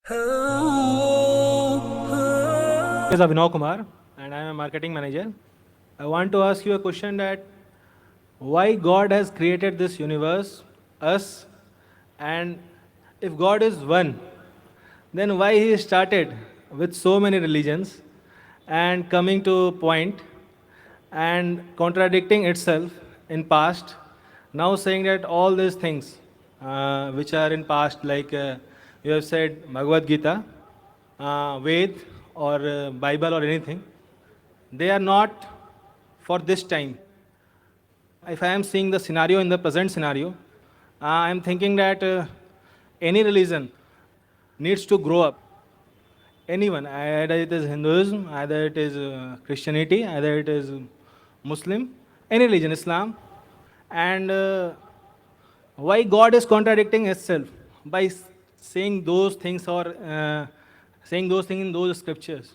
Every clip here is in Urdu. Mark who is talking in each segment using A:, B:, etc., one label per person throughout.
A: Is Abhinav Kumar, and I am a marketing manager. I want to ask you a question that why God has created this universe, us, and if God is one, then why He started with so many religions and coming to point and contradicting itself in past, now saying that all these things which are in past, like you have said Bhagavad Gita, Ved or Bible or anything, they are not for this time. If I am seeing the scenario in the present scenario, I am thinking that any religion needs to grow up. Anyone, either it is Hinduism, either it is Christianity, either it is Muslim, any religion, Islam, and why God is contradicting itself by saying those things or saying those things in those scriptures.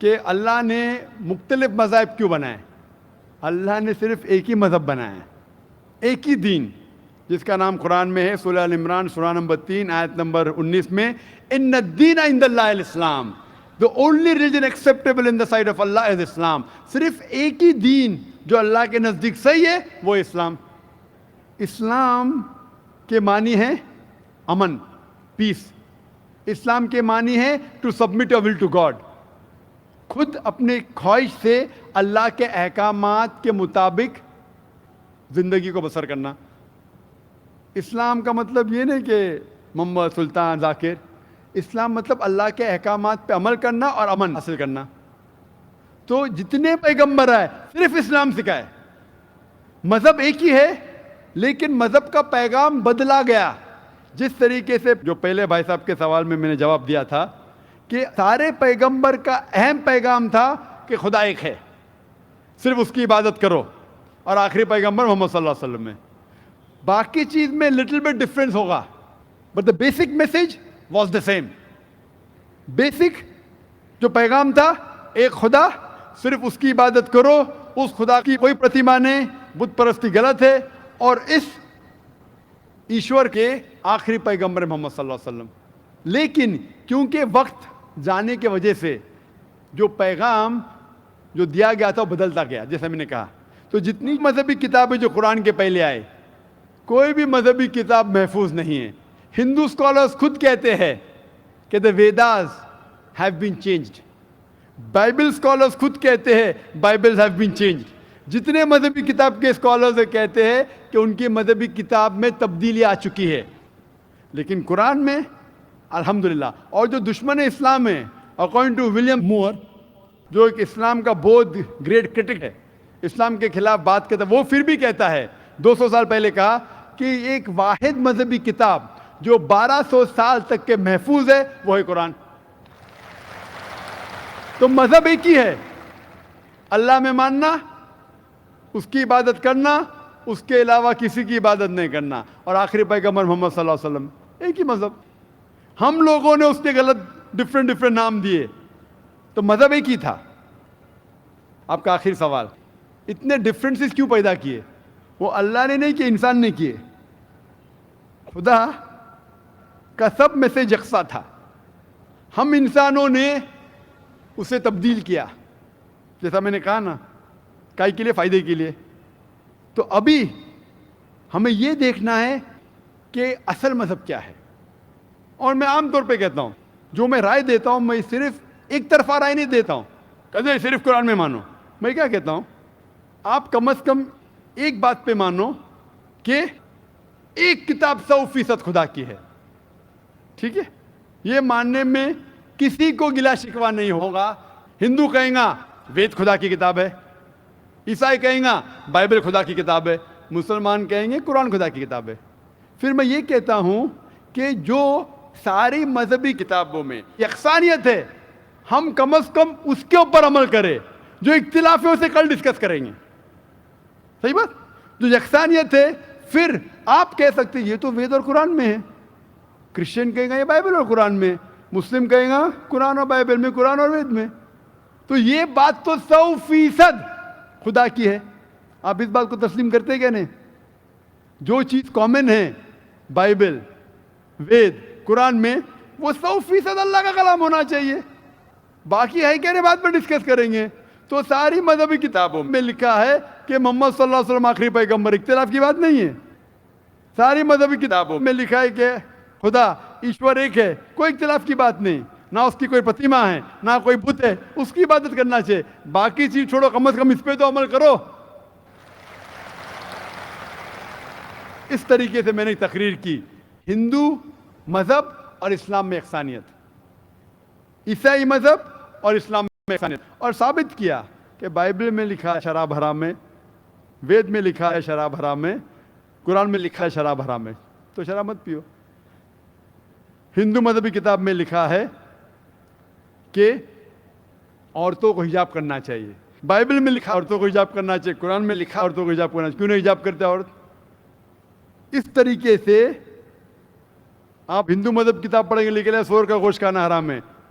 B: کہ اللہ نے مختلف مذاہب کیوں بنائے. اللہ نے صرف ایک ہی مذہب بنایا ہے, ایک ہی دین, جس کا نام قرآن میں ہے, سورہ ال عمران سورہ نمبر 3 آیت نمبر 19 میں, ان الدین عند اللہ الاسلام, the only religion acceptable in the sight of Allah is Islam. صرف ایک ہی دین جو اللہ کے نزدیک صحیح ہے وہ اسلام. اسلام کے معنی ہے امن, پیس. اسلام کے معنی ہے to submit your will to God, خود اپنے خواہش سے اللہ کے احکامات کے مطابق زندگی کو بسر کرنا. اسلام کا مطلب یہ نہیں کہ محمد سلطان ذاکر. اسلام مطلب اللہ کے احکامات پہ عمل کرنا اور امن حاصل کرنا. تو جتنے پیغمبر آئے صرف اسلام سکھائے. مذہب ایک ہی ہے لیکن مذہب کا پیغام بدلا گیا. جس طریقے سے جو پہلے بھائی صاحب کے سوال میں نے جواب دیا تھا کہ سارے پیغمبر کا اہم پیغام تھا کہ خدا ایک ہے, صرف اس کی عبادت کرو, اور آخری پیغمبر محمد صلی اللہ علیہ وسلم میں باقی چیز میں لٹل بٹ ڈفرینس ہوگا, but the basic message was the same. Basic جو پیغام تھا ایک خدا, صرف اس کی عبادت کرو, اس خدا کی کوئی پرتیما نہیں, بت پرستی غلط ہے, اور اس ایشور کے آخری پیغمبر محمد صلی اللہ علیہ وسلم. لیکن کیونکہ وقت جانے کی وجہ سے جو پیغام جو دیا گیا تھا وہ بدلتا گیا, جیسا میں نے کہا. تو جتنی مذہبی کتابیں جو قرآن کے پہلے آئے, کوئی بھی مذہبی کتاب محفوظ نہیں ہے. ہندو اسکالرز خود کہتے ہیں کہ the Vedas have been changed. Bible scholars خود کہتے ہیں بائبل ہیو بین چینجڈ. جتنے مذہبی کتاب کے اسکالرز کہتے ہیں کہ ان کی مذہبی کتاب میں تبدیلی آ چکی ہے. لیکن قرآن میں الحمدللہ, اور جو دشمن اسلام ہے اکارڈنگ ٹو ولیم مور, جو ایک اسلام کا بہت گریٹ کرٹک ہے, اسلام کے خلاف بات کرتا ہے, وہ پھر بھی کہتا ہے 200 سال پہلے کہا کہ ایک واحد مذہبی کتاب جو 1200 سال تک کے محفوظ ہے وہ ہے قرآن. تو مذہب ایک ہی ہے, اللہ میں ماننا, اس کی عبادت کرنا, اس کے علاوہ کسی کی عبادت نہیں کرنا, اور آخری پیغمبر محمد صلی اللہ علیہ وسلم, ایک ہی مذہب. ہم لوگوں نے اس کے غلط ڈفرینٹ نام دیے, تو مذہب ایک ہی تھا. آپ کا آخری سوال, اتنے ڈفرینسز کیوں پیدا کیے؟ وہ اللہ نے نہیں کیے, انسان نے کیے. خدا کا سب میں سے یکساں تھا, ہم انسانوں نے اسے تبدیل کیا, جیسا میں نے کہا نا, کائی کے لیے, فائدے کے لیے. تو ابھی ہمیں یہ دیکھنا ہے کہ اصل مذہب کیا ہے. اور میں عام طور پہ کہتا ہوں, جو میں رائے دیتا ہوں, میں صرف ایک طرفہ رائے نہیں دیتا ہوں کہ صرف قرآن میں مانو. میں کیا کہتا ہوں, آپ کم از کم ایک بات پہ مانو کہ ایک کتاب 100% خدا کی ہے. ٹھیک ہے, یہ ماننے میں کسی کو گلا شکوا نہیں ہوگا. ہندو کہیں گا وید خدا کی کتاب ہے, عیسائی کہیں گا بائبل خدا کی کتاب ہے, مسلمان کہیں گے قرآن خدا کی کتاب ہے. پھر میں یہ کہتا ہوں کہ جو ساری مذہبی کتابوں میں یکسانیت ہے, ہم کم از کم اس کے اوپر عمل کریں. جو اختلاف ہے اسے کل ڈسکس کریں گے. صحیح بات, جو یکسانیت ہے, پھر آپ کہہ سکتے یہ تو وید اور قرآن میں ہے, کرسچن کہیں گا یہ بائبل اور قرآن میں, مسلم کہیں گا قرآن اور بائبل میں, قرآن اور وید میں. تو یہ بات تو 100% خدا کی ہے. آپ اس بات کو تسلیم کرتے کیا نہیں؟ جو چیز کامن ہے بائبل, وید, قرآن میں, وہ 100% اللہ کا کلام ہونا چاہیے. باقی ہے کہنے بات پر ڈسکس کریں گے. تو ساری مذہبی کتابوں میں لکھا ہے کہ محمد صلی اللہ علیہ وسلم آخری پیغمبر, اختلاف کی بات نہیں ہے. ساری مذہبی کتابوں میں لکھا ہے کہ خدا ایشور ایک ہے, کوئی اختلاف کی بات نہیں. نہ اس کی کوئی پرتیما ہے, نہ کوئی بت ہے, اس کی عبادت کرنا چاہیے. باقی چیز چھوڑو, کم از کم اس پہ تو عمل کرو. اس طریقے سے میں نے تقریر کی, ہندو مذہب اور اسلام میں یکسانیت, عیسائی مذہب اور اسلام میں یکسانیت, اور ثابت کیا کہ بائبل میں لکھا ہے شراب حرام ہے, وید میں لکھا ہے شراب حرام ہے, قرآن میں لکھا ہے شراب حرام ہے, تو شراب مت پیو. ہندو مذہبی کتاب میں لکھا ہے کہ عورتوں کو حجاب کرنا چاہیے, بائبل میں لکھا عورتوں کو حجاب کرنا چاہیے, قرآن میں لکھا عورتوں کو حجاب کرنا چاہیے. کیوں نہیں حجاب کرتے عورت؟ اس طریقے سے آپ ہندو مذہب کتاب پڑھیں گے, لکھے سور کا گوشت کھانا حرام ہے,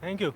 A: Thank you.